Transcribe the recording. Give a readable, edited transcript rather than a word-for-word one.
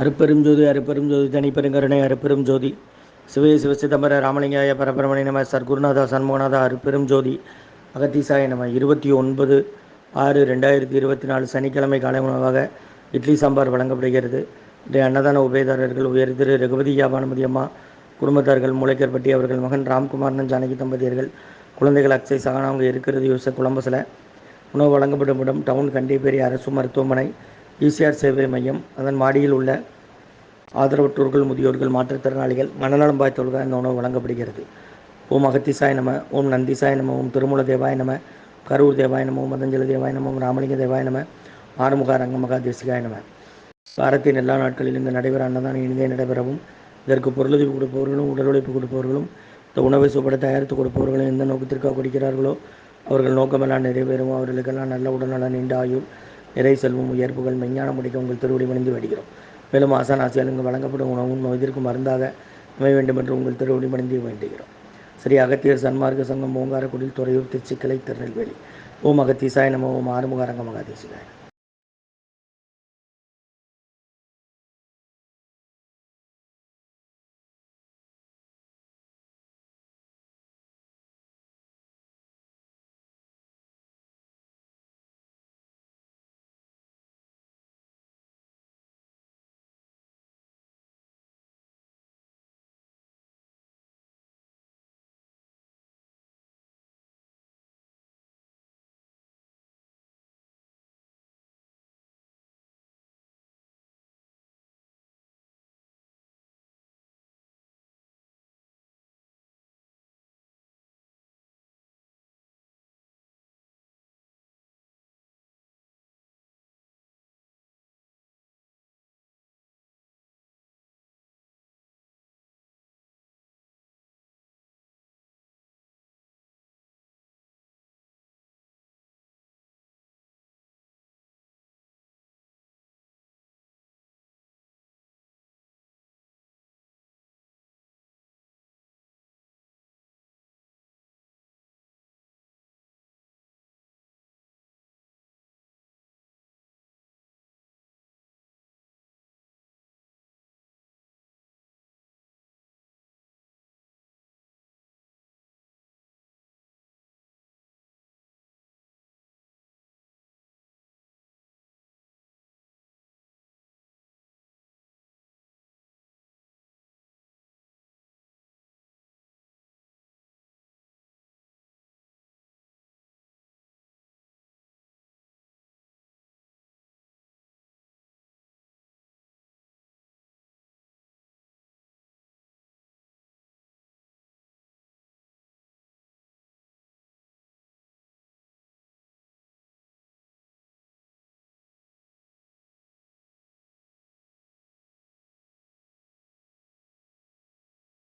அருப்பெரும் ஜோதி அருப்பெரும் ஜோதி தனிப்பெருங்கருணை அருப்பெரும் ஜோதி சிவே சிவசிதம்பர ராமலிங்காய பரபரமணி நம சர்க்குருநாதா சண்முகநாதா அருப்பெரும் ஜோதி அகத்தீசாய நம 29/6/2024 சனிக்கிழமை காலை உணவாக இட்லி சாம்பார் வழங்கப்படுகிறது. இன்றைய அன்னதான உபயதாரர்கள் உயர் திரு ரகுபதி பானுமதி அம்மா குடும்பத்தார்கள் மூளைக்கர்பட்டி அவர்கள் மகன் ராம்குமாரன் ஜானகி தம்பதியர்கள் குழந்தைகள் அக்ஷய் சகானா அவங்க இருக்கிறது யூசப் குழம்பசில். உணவு வழங்கப்படும் இடம் டவுன் கண்டிப்பேரி அரசு மருத்துவமனை ஈசிஆர் சேவை மையம். அதன் மாடியில் உள்ள ஆதரவற்றோர்கள் முதியோர்கள் மாற்றுத்திறனாளிகள் மனநலம் பாய்த்தவர்கள் இந்த உணவு வழங்கப்படுகிறது. ஓம் அகத்திசாய நம, ஓம் நந்திசாய நம, ஓம் திருமூல தேவாய நம, கரூர் தேவாய நம, மதஞ்சல தேவாய நம, ராமலிங்க தேவாய நம, ஆறுமுக ரங்கமகா தேசிகாய நம. வாரத்தின் எல்லா நாட்களிலும் இந்த நடைபெற அன்னதானம் இனிதே நடைபெறவும், இதற்கு பொருளுதவி கொடுப்பவர்களும் உடல் உழைப்பு கொடுப்பவர்களும் இந்த உணவை சுப்பட தயாரித்து கொடுப்பவர்களும் எந்த நோக்கத்திற்காக கொடுக்கிறார்களோ அவர்கள் நோக்கமெல்லாம் நிறைவேறும். அவர்களுக்கெல்லாம் நல்ல உடல்நலம், நீண்ட ஆயுள், நிறை செல்வம், உயர்ப்புகள், மெஞ்ஞானம் முடிக்க உங்கள் திருவடி பணிந்து வேண்டுகிறோம். மேலும் ஆசான் ஆசியால் இங்கு வழங்கப்படும் உணவும் நோய்திற்கு மருந்தாக அமைய வேண்டும் என்று உங்கள் திருவடி பணிந்து வேண்டுகிறோம். ஸ்ரீ அகத்தியர் சன்மார்க்க சங்கம் ஓங்காரக்குடில் துறையூர் திருச்சிக்கலை திருநெல்வேலி. ஓம் அகத்தீசாய நம, ஓம் ஆறுமுக ரங்கமகா தேசிகாய.